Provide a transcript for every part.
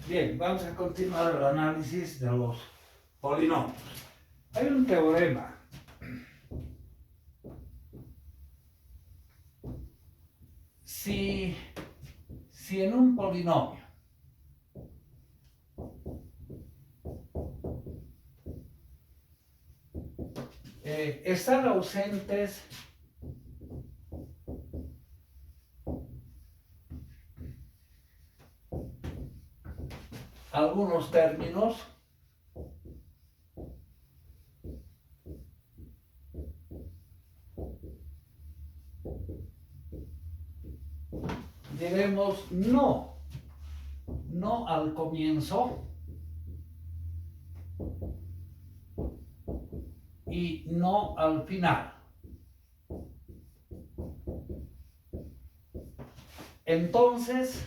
Bien, vamos a continuar el análisis de los polinomios. Hay un teorema si en un polinomio están ausentes algunos términos, diremos no al comienzo y no al final. Entonces,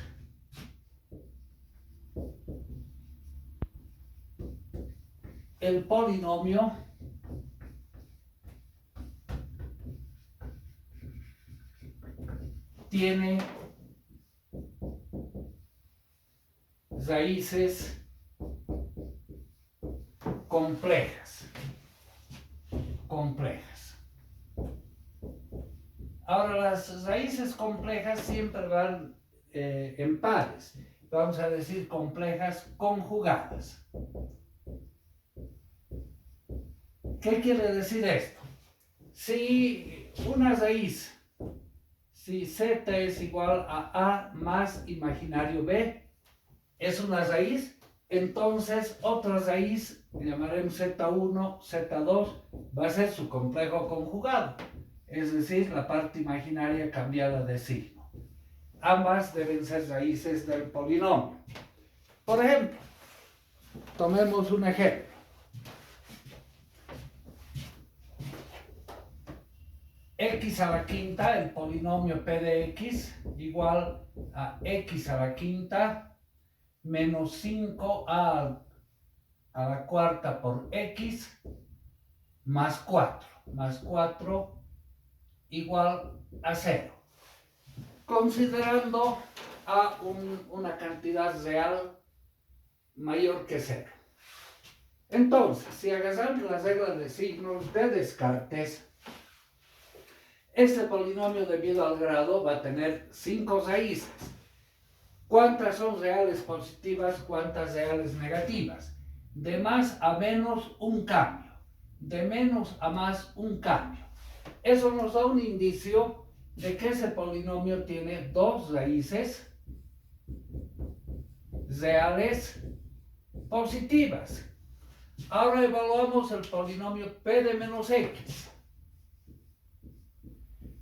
el polinomio tiene raíces complejas. Ahora, las raíces complejas siempre van en pares. Vamos a decir complejas conjugadas. ¿Qué quiere decir esto? Si una raíz, si z es igual a más imaginario b, es una raíz, entonces otra raíz, llamaremos z1, z2, va a ser su complejo conjugado, es decir, la parte imaginaria cambiada de signo. Ambas deben ser raíces del polinomio. Por ejemplo, tomemos un ejemplo. X a la quinta, el polinomio P de X, igual a X a la quinta menos 5a a la cuarta por X más 4. Más 4 igual a 0. Considerando a una cantidad real mayor que 0. Entonces, si agarramos la regla de signos de Descartes, este polinomio debido al grado va a tener 5 raíces. ¿Cuántas son reales positivas? ¿Cuántas reales negativas? De más a menos un cambio. De menos a más un cambio. Eso nos da un indicio de que ese polinomio tiene 2 raíces reales positivas. Ahora evaluamos el polinomio P de menos X.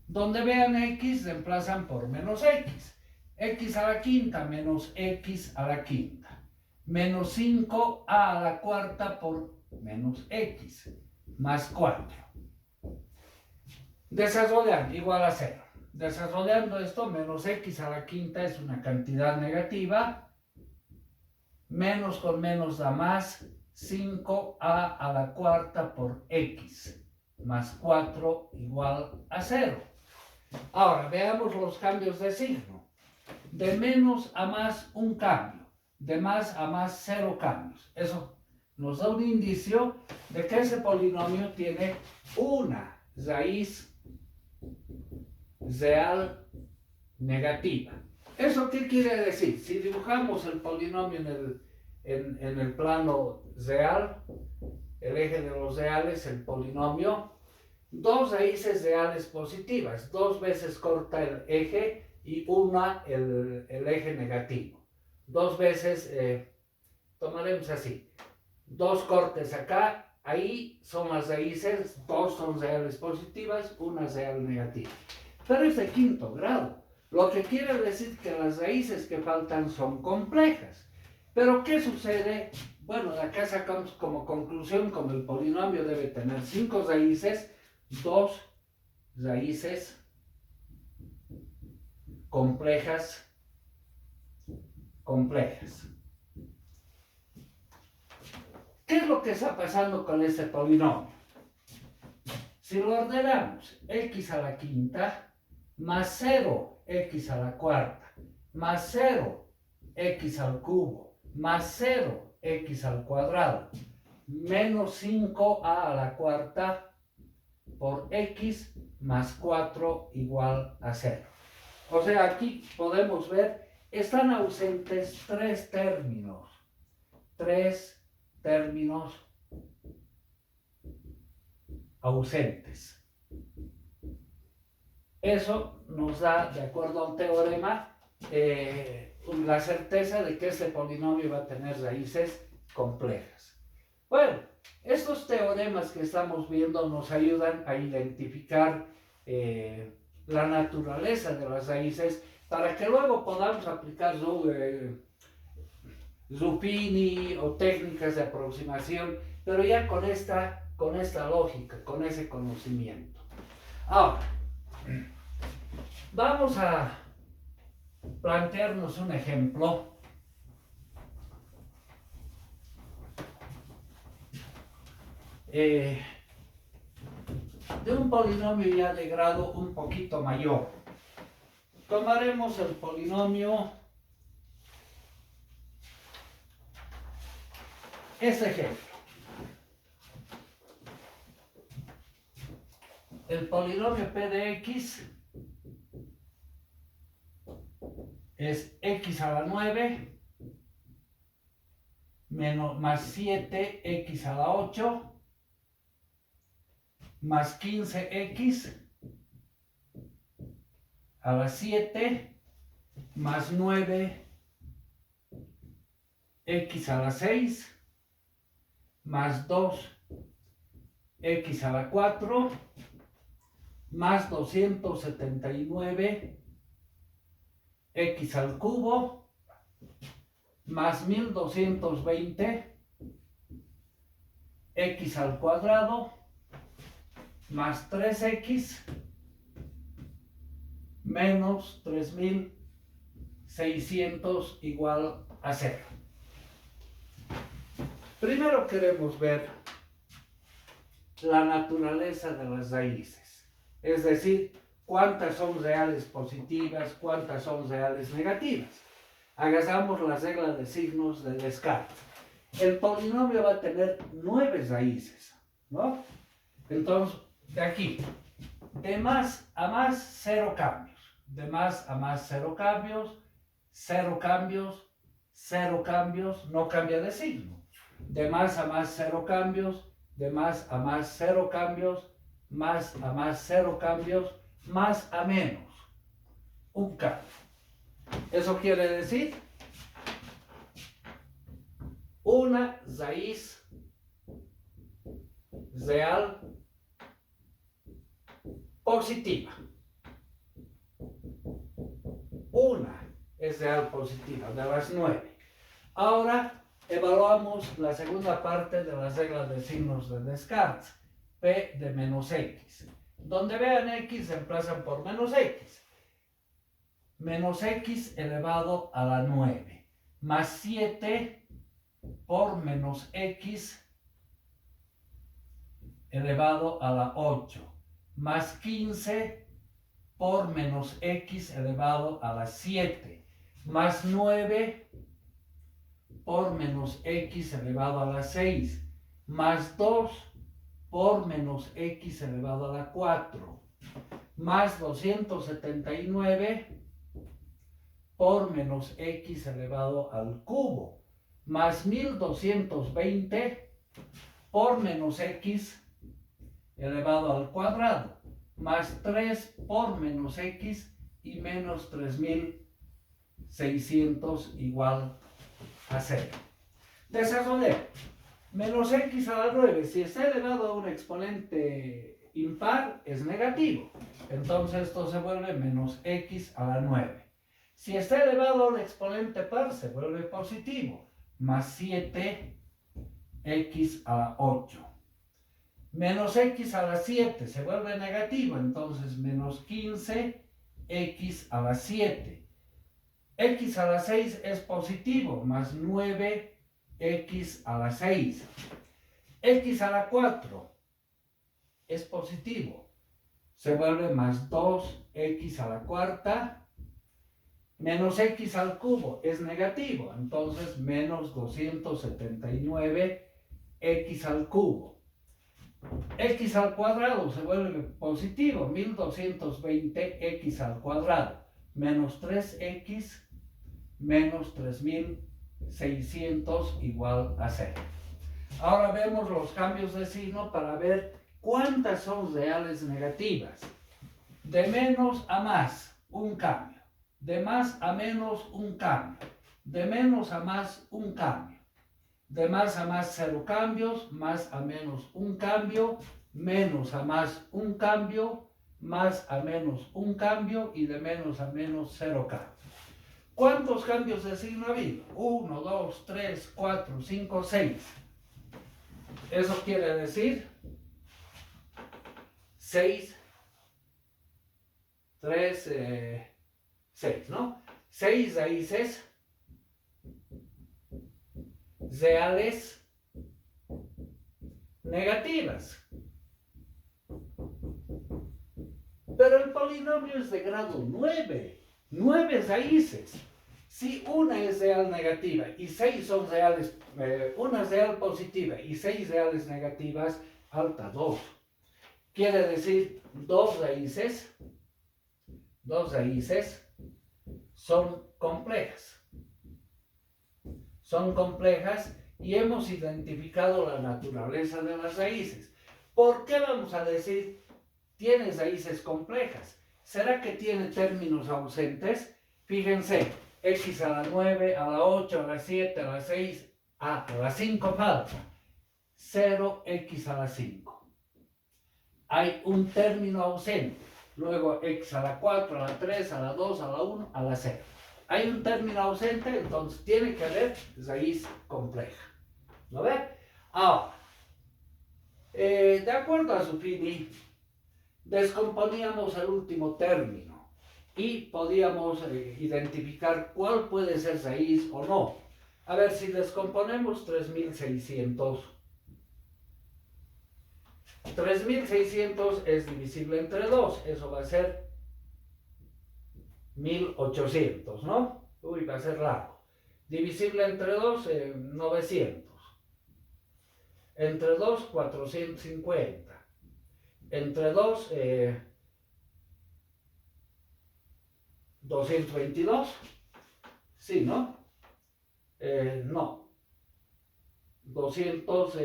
Donde vean X, reemplazan por menos X. X a la quinta menos X a la quinta. Menos 5a a la cuarta por menos X. Más 4. Desarrollando, igual a 0. Desarrollando esto, menos X a la quinta es una cantidad negativa. Menos con menos da más. 5a a la cuarta por X. Más 4 igual a 0. Ahora, veamos los cambios de signo. De menos a más un cambio. De más a más 0 cambios. Eso nos da un indicio de que ese polinomio tiene una raíz real negativa. ¿Eso qué quiere decir? Si dibujamos el polinomio en el plano real, el eje de los reales, el polinomio, 2 raíces reales positivas, 2 veces corta el eje y una el eje negativo. 2 veces, tomaremos así, 2 cortes acá, ahí son las raíces, 2 son reales positivas, una real negativa. Pero es de quinto grado, lo que quiere decir que las raíces que faltan son complejas. Pero ¿qué sucede? Bueno, de acá sacamos como conclusión, como el polinomio debe tener 5 raíces, 2 raíces complejas. ¿Qué es lo que está pasando con este polinomio? Si lo ordenamos, x a la quinta más 0x a la cuarta más 0x al cubo más 0x al cuadrado menos 5a a la cuarta por x más 4 igual a 0. O sea, aquí podemos ver, están ausentes tres términos ausentes. Eso nos da, de acuerdo a un teorema, la certeza de que ese polinomio va a tener raíces complejas. Bueno, estos teoremas que estamos viendo nos ayudan a identificar la naturaleza de las raíces para que luego podamos aplicar Zuppini o técnicas de aproximación, pero ya con esta lógica, con ese conocimiento. Ahora, vamos a plantearnos un ejemplo de un polinomio ya de grado un poquito mayor. Tomaremos el polinomio, este ejemplo. El polinomio P de X es X a la 9 más 7X a la 8 más 15X a la 7 más 9X a la 6 más 2X a la 4 más 279 x al cubo más 1220 x al cuadrado más 3x menos 3600 igual a 0. Primero queremos ver la naturaleza de las raíces, es decir, cuántas son reales positivas, cuántas son reales negativas. Hagamos la regla de signos de Descartes. El polinomio va a tener 9 raíces, ¿no? Entonces, de aquí, de más a más, 0 cambios. De más a más, 0 cambios, 0 cambios, 0 cambios, no cambia de signo. De más a más, 0 cambios, de más a más, 0 cambios, más a más, 0 cambios, más a menos, un cambio. Eso quiere decir una raíz real positiva. Una es real positiva de las 9. Ahora evaluamos la segunda parte de las reglas de signos de Descartes, P de menos X. Donde vean X, se reemplazan por menos X. Menos X elevado a la 9, más 7 por menos X elevado a la 8, más 15 por menos X elevado a la 7, más 9 por menos X elevado a la 6, más 2 por menos X elevado a la 4, más 279 por menos X elevado al cubo, más 1220 por menos X elevado al cuadrado, más 3 por menos X y menos 3600 igual a 0. Desarrollemos. Menos X a la 9, si está elevado a un exponente impar, es negativo. Entonces esto se vuelve menos X a la 9. Si está elevado a un exponente par, se vuelve positivo. Más 7X a la 8. Menos X a la 7 se vuelve negativo. Entonces menos 15X a la 7. X a la 6 es positivo. Más 9X a la 6. X a la 4 es positivo. Se vuelve más 2X a la cuarta Menos x al cubo es negativo, entonces menos 279 x al cubo. X al cuadrado se vuelve positivo, 1220 x al cuadrado, menos 3x menos 3600 igual a 0. Ahora vemos los cambios de signo para ver cuántas son reales negativas. De menos a más, un cambio. De más a menos, un cambio. De menos a más, un cambio. De más a más, 0 cambios. Más a menos, un cambio. Menos a más, un cambio. Más a menos, un cambio. Y de menos a menos, 0 cambios. ¿Cuántos cambios de signo ha habido? 1, 2, 3, 4, 5, 6. Eso quiere decir 6, 3, 6, ¿no? 6 raíces reales negativas. Pero el polinomio es de grado 9. 9 raíces. Si una es real negativa y 6 son reales, una es real positiva y 6 reales negativas, alta 2. Quiere decir 2 raíces son complejas. Son complejas y hemos identificado la naturaleza de las raíces. ¿Por qué vamos a decir tiene raíces complejas? ¿Será que tiene términos ausentes? Fíjense, x a la 9, a la 8, a la 7, a la 6, a la 5 falta. 0x a la 5. Hay un término ausente. Luego x a la 4, a la 3, a la 2, a la 1, a la 0. Hay un término ausente, entonces tiene que haber raíz compleja. ¿No ve? Ahora, de acuerdo a Zuffini, descomponíamos el último término y podíamos identificar cuál puede ser raíz o no. A ver, si descomponemos 3600. 3600 es divisible entre 2, eso va a ser 1800, ¿no? Uy, va a ser largo. Divisible entre 2, 900. Entre 2, 450. Entre 2, 222. Sí, ¿no? No. 200,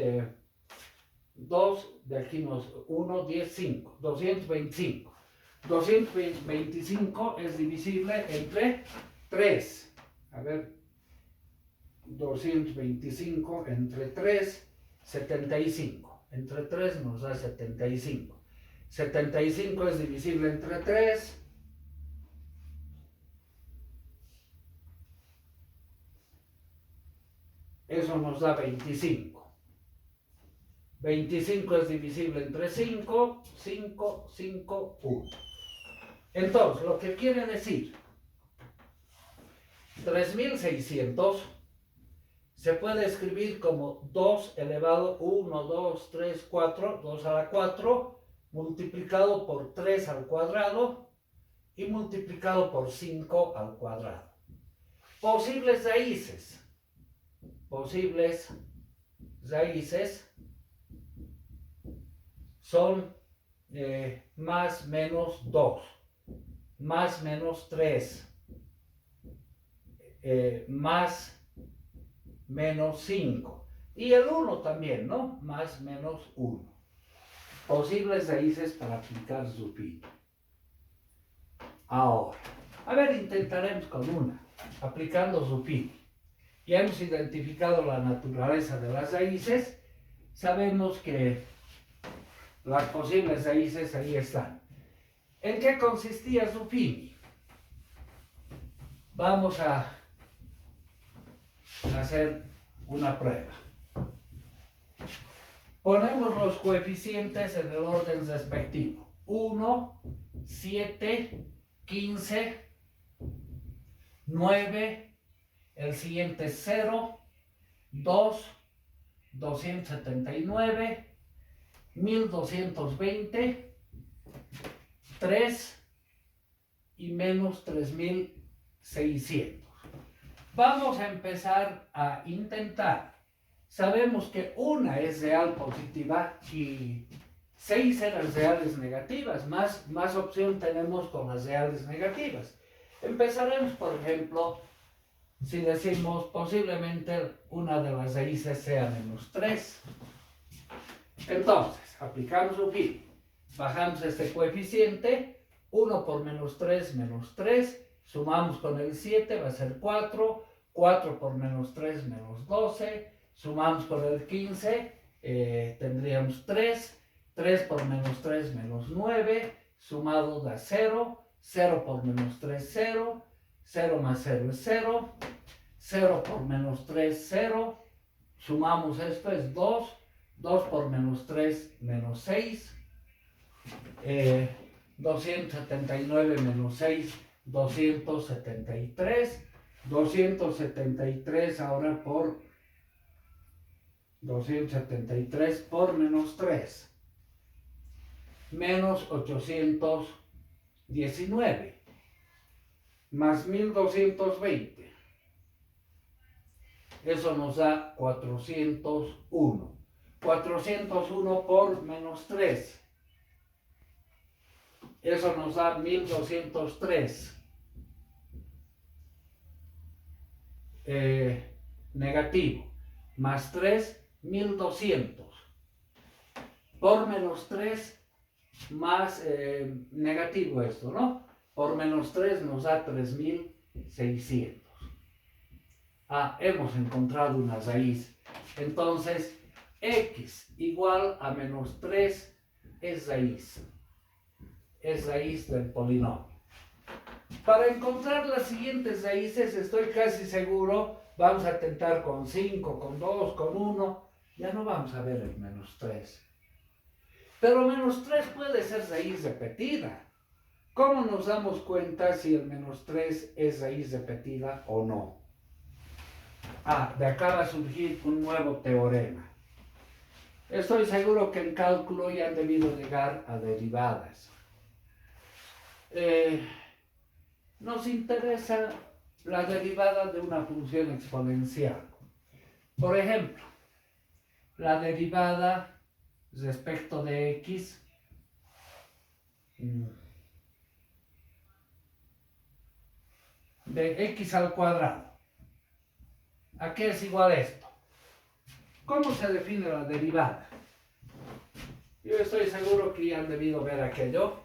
2, de aquí nos 1, 10, 5. 225. 225 es divisible entre 3. A ver, 225 entre 3, 75. Entre 3 nos da 75. 75 es divisible entre 3. Eso nos da 25. 25 es divisible entre 5, 5, 5, 1. Entonces, lo que quiere decir, 3600 se puede escribir como 2 elevado 1, 2, 3, 4, 2 a la 4, multiplicado por 3 al cuadrado y multiplicado por 5 al cuadrado. Posibles raíces. Posibles raíces son más menos 2, más menos 3, más menos 5. Y el 1 también, ¿no? Más menos 1. Posibles raíces para aplicar Zuffini. Ahora, a ver, intentaremos con una, aplicando Zuffini. Ya hemos identificado la naturaleza de las raíces. Sabemos que las posibles raíces ahí están. ¿En qué consistía Zuffini? Vamos a hacer una prueba. Ponemos los coeficientes en el orden respectivo. 1, 7, 15, 9, el siguiente es 0, 2, 279, 1220, 3 y menos 3000 600. Vamos a empezar a intentar. Sabemos que una es real positiva y 6 eran reales negativas. Más opción tenemos con las reales negativas. Empezaremos, por ejemplo, si decimos posiblemente una de las raíces sea -3. Entonces, aplicamos un fin. Bajamos este coeficiente. 1 por -3, -3. Sumamos con el 7, va a ser 4. 4 por -3, -12. Sumamos con el 15, tendríamos 3. 3 por -3, -9. Sumado da 0. 0 por -3, 0. 0 más 0 es 0. 0 por -3, 0. Sumamos esto, es 2. 2 por -3, -6. 279 menos 6, 273. 273 ahora por 273 por -3. Menos 819. Más 1220. Eso nos da 401. 401 por -3. Eso nos da 1203. Negativo. Más 3, 1200. Por -3 más negativo esto, ¿no? Por -3 nos da 3600. Hemos encontrado una raíz. Entonces, x igual a -3 es raíz. Es raíz del polinomio. Para encontrar las siguientes raíces, estoy casi seguro, vamos a tentar con 5, con 2, con 1, ya no vamos a ver el -3. Pero -3 puede ser raíz repetida. ¿Cómo nos damos cuenta si el -3 es raíz repetida o no? De acá va a surgir un nuevo teorema. Estoy seguro que en cálculo ya han debido llegar a derivadas. Nos interesa la derivada de una función exponencial. Por ejemplo, la derivada respecto de x de x al cuadrado. ¿A qué es igual esto? ¿Cómo se define la derivada? Yo estoy seguro que ya han debido ver aquello.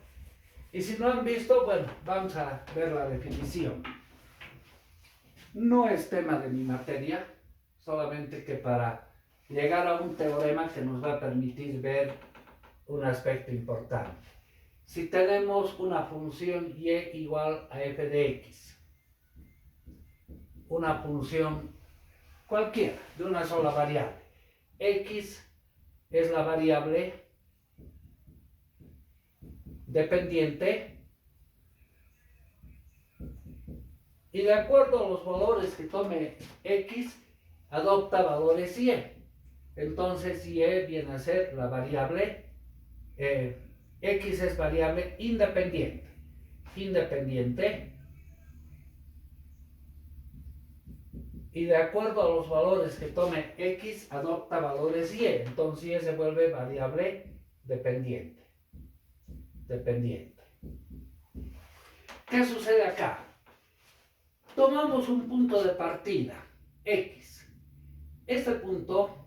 Y si no han visto, bueno, vamos a ver la definición. No es tema de mi materia, solamente que para llegar a un teorema que nos va a permitir ver un aspecto importante. Si tenemos una función y igual a f de x, una función cualquiera, de una sola variable, x es la variable dependiente y de acuerdo a los valores que tome x, adopta valores y. Entonces y viene a ser la variable, x es variable independiente. Y de acuerdo a los valores que tome x, adopta valores y. Entonces y se vuelve variable dependiente. ¿Qué sucede acá? Tomamos un punto de partida, x. Este punto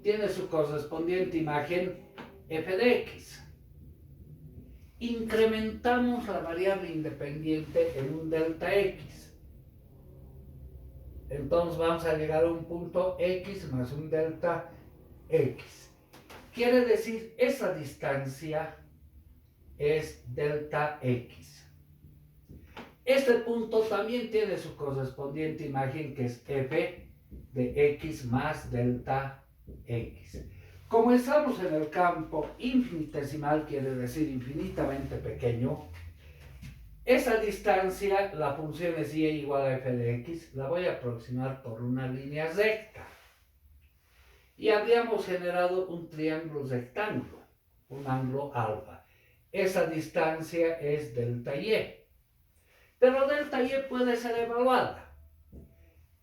tiene su correspondiente imagen f de x. Incrementamos la variable independiente en un delta x. Entonces vamos a llegar a un punto x más un delta x. Quiere decir, esa distancia es delta x. Este punto también tiene su correspondiente imagen que es f de x más delta x. Como estamos en el campo infinitesimal, quiere decir infinitamente pequeño, esa distancia, la función es y igual a f de x, la voy a aproximar por una línea recta. Y habríamos generado un triángulo rectángulo, un ángulo alfa. Esa distancia es delta y. Pero delta y puede ser evaluada.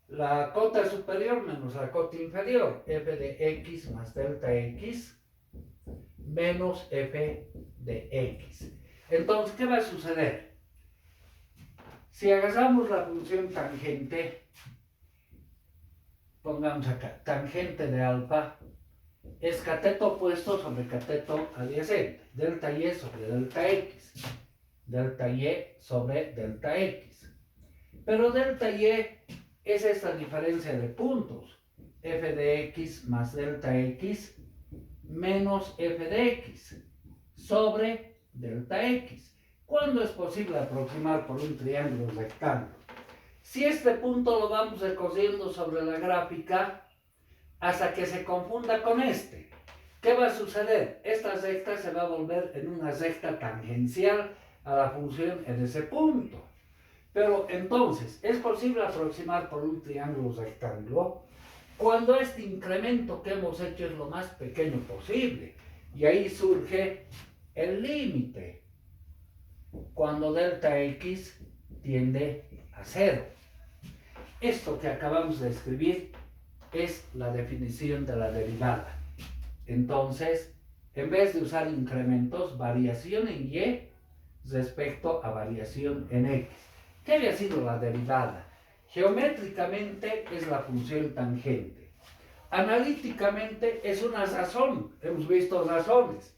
La cota superior menos la cota inferior, f de x más delta x menos f de x. Entonces, ¿qué va a suceder? Si agarramos la función tangente, pongamos acá, tangente de alfa, es cateto opuesto sobre cateto adyacente, delta y sobre delta x, delta y sobre delta x. Pero delta y es esta diferencia de puntos, f de x más delta x menos f de x sobre delta x. ¿Cuándo es posible aproximar por un triángulo rectángulo? Si este punto lo vamos recorriendo sobre la gráfica hasta que se confunda con este, ¿qué va a suceder? Esta recta se va a volver en una recta tangencial a la función en ese punto. Pero entonces, ¿es posible aproximar por un triángulo rectángulo? Cuando este incremento que hemos hecho es lo más pequeño posible. Y ahí surge el límite. Cuando delta x tiende a 0. Esto que acabamos de escribir es la definición de la derivada. Entonces, en vez de usar incrementos, variación en y respecto a variación en x. ¿Qué había sido la derivada? Geométricamente es la función tangente. Analíticamente es una razón. Hemos visto razones.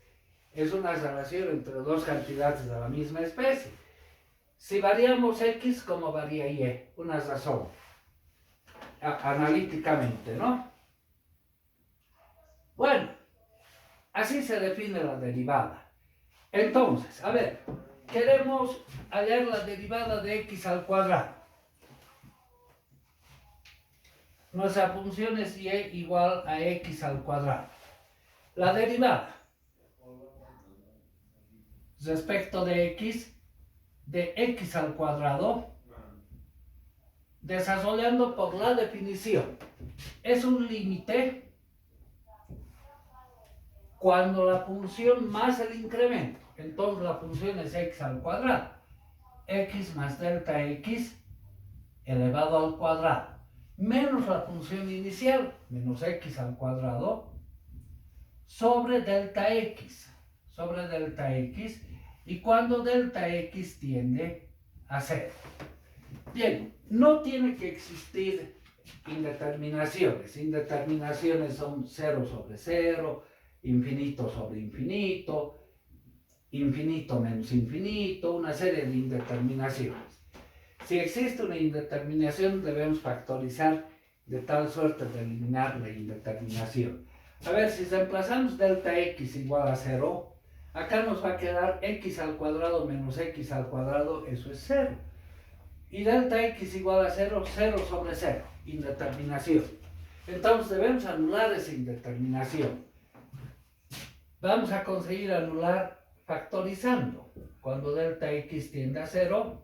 Es una relación entre dos cantidades de la misma especie. Si variamos x, ¿cómo varía y? Una razón. Analíticamente, ¿no? Bueno, así se define la derivada. Entonces, a ver, queremos hallar la derivada de x al cuadrado. Nuestra función es y igual a x al cuadrado. La derivada respecto de x al cuadrado, desarrollando por la definición, es un límite cuando la función más el incremento, entonces la función es x al cuadrado, x más delta x elevado al cuadrado, menos la función inicial, menos x al cuadrado, sobre delta x, y cuando delta x tiende a 0. Bien, no tiene que existir indeterminaciones. Indeterminaciones son 0 sobre 0, infinito sobre infinito, infinito menos infinito, una serie de indeterminaciones. Si existe una indeterminación, debemos factorizar de tal suerte de eliminar la indeterminación. A ver, si reemplazamos delta x igual a 0, acá nos va a quedar x al cuadrado menos x al cuadrado, eso es 0. Y delta x igual a 0, 0 sobre 0, indeterminación. Entonces debemos anular esa indeterminación. Vamos a conseguir anular factorizando. Cuando delta x tiende a 0,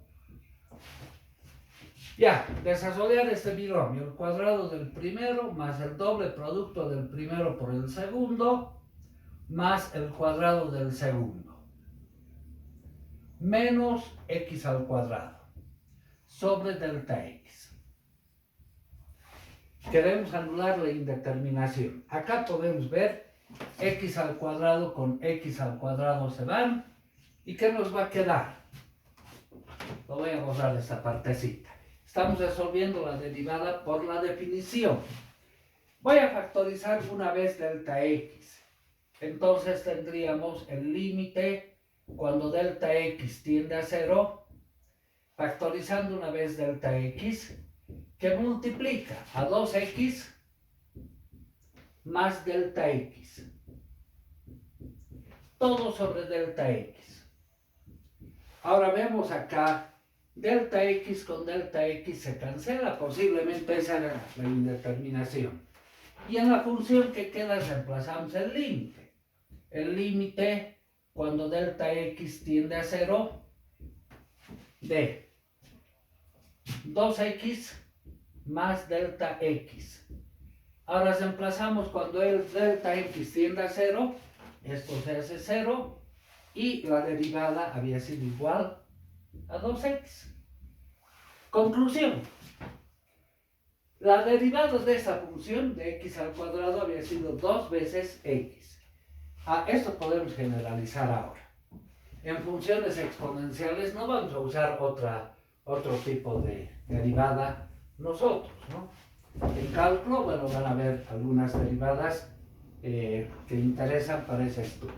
ya, desarrollar este binomio, el cuadrado del primero más el doble producto del primero por el segundo, más el cuadrado del segundo, menos x al cuadrado, sobre delta x. Queremos anular la indeterminación. Acá podemos ver x al cuadrado con x al cuadrado se van. ¿Y qué nos va a quedar? Lo voy a borrar esta partecita. Estamos resolviendo la derivada por la definición. Voy a factorizar una vez delta x. Entonces tendríamos el límite cuando delta x tiende a 0, factorizando una vez delta x, que multiplica a 2x más delta x. Todo sobre delta x. Ahora vemos acá, delta x con delta x se cancela, posiblemente esa era la indeterminación. Y en la función que queda reemplazamos el límite. El límite cuando delta x tiende a 0 de 2x más delta x. Ahora reemplazamos cuando el delta x tiende a 0, esto se hace 0 y la derivada había sido igual a 2x. Conclusión. La derivada de esa función de x al cuadrado había sido 2 veces x. Esto podemos generalizar ahora. En funciones exponenciales no vamos a usar otro tipo de derivada nosotros, ¿no? En cálculo, bueno, van a ver algunas derivadas que interesan para ese estudio.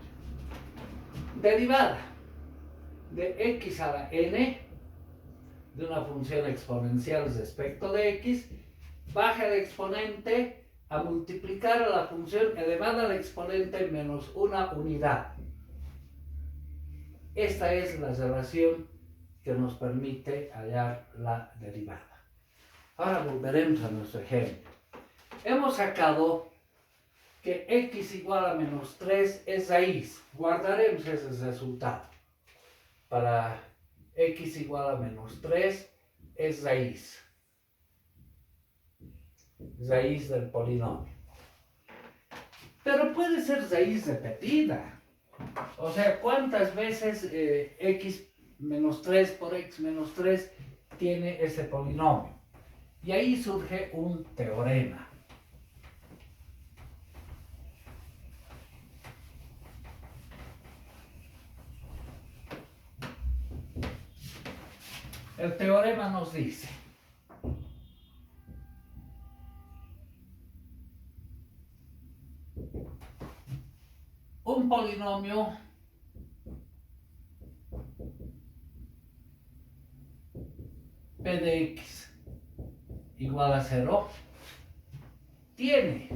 Derivada de x a la n de una función exponencial respecto de x, baja el exponente a multiplicar a la función elevada al exponente menos una unidad. Esta es la relación que nos permite hallar la derivada. Ahora volveremos a nuestro ejemplo. Hemos sacado que x igual a menos 3 es raíz. Guardaremos ese resultado. Para x igual a menos 3 es raíz. Raíz del polinomio. Pero puede ser raíz repetida. O sea, ¿cuántas veces x menos 3 por x menos 3 tiene ese polinomio? Y ahí surge un teorema. El teorema nos dice: un polinomio p de x igual a 0 tiene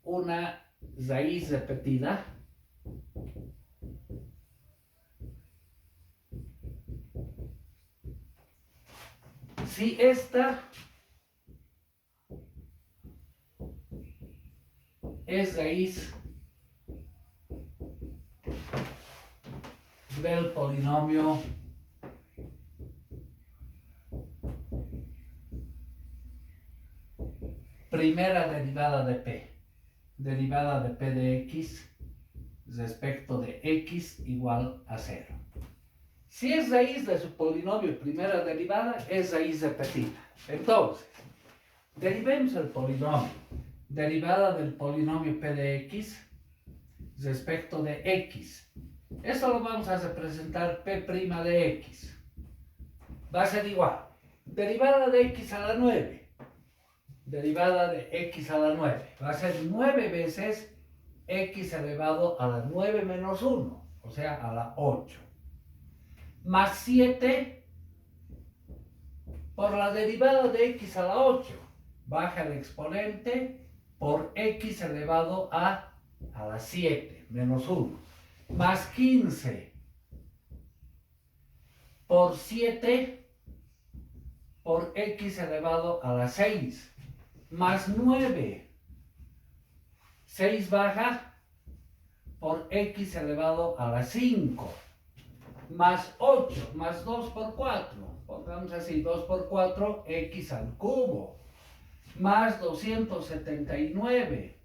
una raíz repetida si esta es raíz del polinomio primera derivada de p, derivada de p de x respecto de x igual a 0. Si es raíz de su polinomio primera derivada, es raíz repetida. Entonces, derivemos el polinomio. Derivada del polinomio p de x respecto de x. Esto lo vamos a representar p' de x. Va a ser igual. Derivada de x a la 9. Derivada de x a la 9. Va a ser 9 veces x elevado a la 9 menos 1. O sea, a la 8. Más 7 por la derivada de x a la 8. Baja el exponente por x elevado a la 7 menos 1. Más 15 por 7 por x elevado a la 6. Más 9. 6 baja por x elevado a la 5. Más 8, más 2 por 4. Pongamos así, 2 por 4, x al cubo. Más 279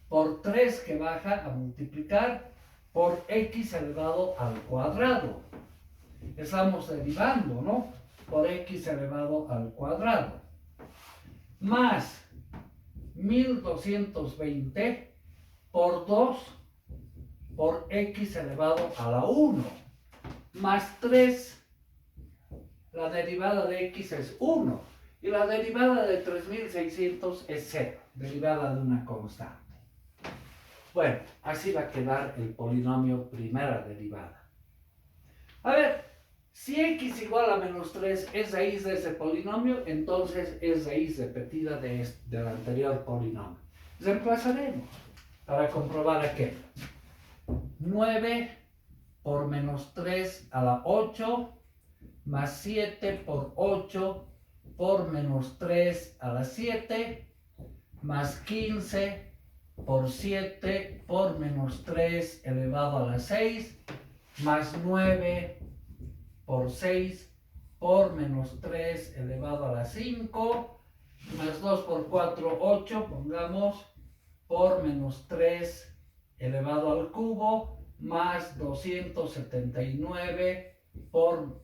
por 3 que baja a multiplicar por x elevado al cuadrado. Estamos derivando, ¿no? Por x elevado al cuadrado. Más 1220 por 2 por x elevado a la 1. Más 3. La derivada de x es 1. Y la derivada de 3600 es 0. Derivada de una constante. Bueno, así va a quedar el polinomio primera derivada. A ver, si x igual a menos 3 es raíz de ese polinomio, entonces es raíz repetida del anterior polinomio. Reemplazaremos para comprobar aquello. 9 por menos 3 a la 8 más 7 por 8 por menos 3 a la 7 más 15 por 7 por menos 3 elevado a la 6 más 9 por 6 por menos 3 elevado a la 5 más 2 por 4, 8, pongamos, por menos 3 elevado al cubo más 279 por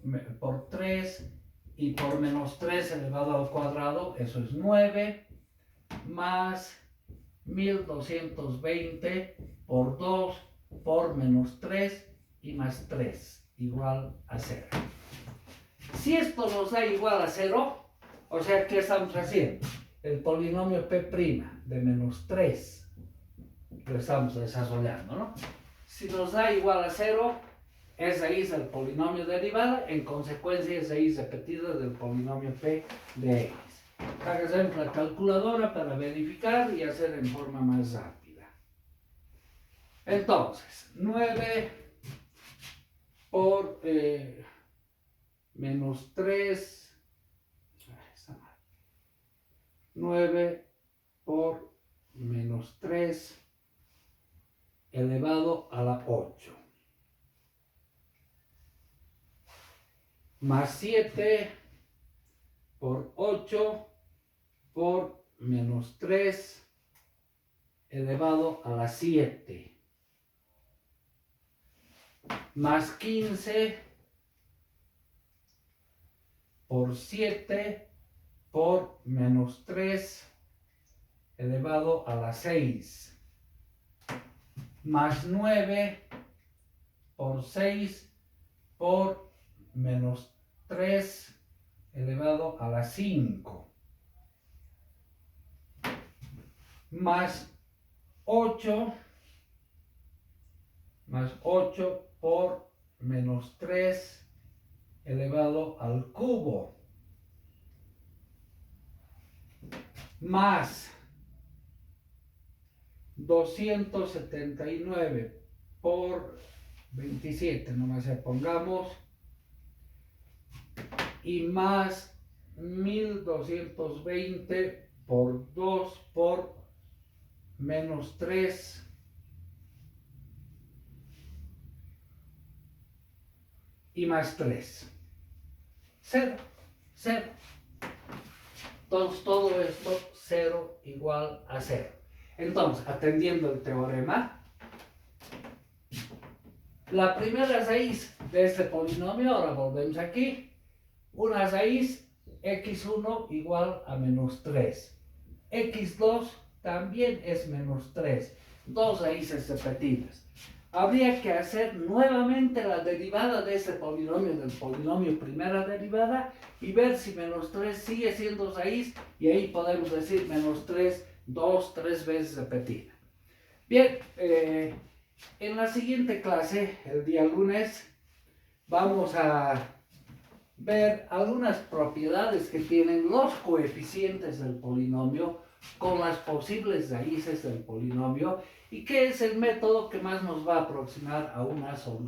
3 y por menos 3 elevado al cuadrado, eso es 9, más 1220 por 2 por menos 3 y más 3 igual a 0. Si esto nos da igual a 0, o sea, ¿qué estamos haciendo? El polinomio P' de menos 3 lo estamos desarrollando, ¿no? Si nos da igual a 0, esa es el polinomio derivada, en consecuencia esa es repetida del polinomio P de X. Hágase en la calculadora para verificar y hacer en forma más rápida. Entonces, 9 por menos 3, 9 por menos 3 elevado a la 8. Más 7 por 8 por menos 3 elevado a la 7. Más 15 por 7 por menos 3 elevado a la 6. Más 9 por 6 por menos 3 elevado a la 5. Más 8 por menos 3 elevado al cubo. Más 279 por 27, nomás le pongamos, y más 1220 por 2 por menos 3 y más 3. 0, 0. Entonces todo esto 0 igual a 0. Entonces, atendiendo el teorema, la primera raíz de este polinomio, ahora volvemos aquí, una raíz x1 igual a menos 3. x2 también es menos 3. Dos raíces repetidas. Habría que hacer nuevamente la derivada de este polinomio, del polinomio primera derivada, y ver si menos 3 sigue siendo raíz, y ahí podemos decir menos 3, 2, 3 veces repetida. Bien, en la siguiente clase, el día lunes, vamos a ver algunas propiedades que tienen los coeficientes del polinomio con las posibles raíces del polinomio y qué es el método que más nos va a aproximar a una solución.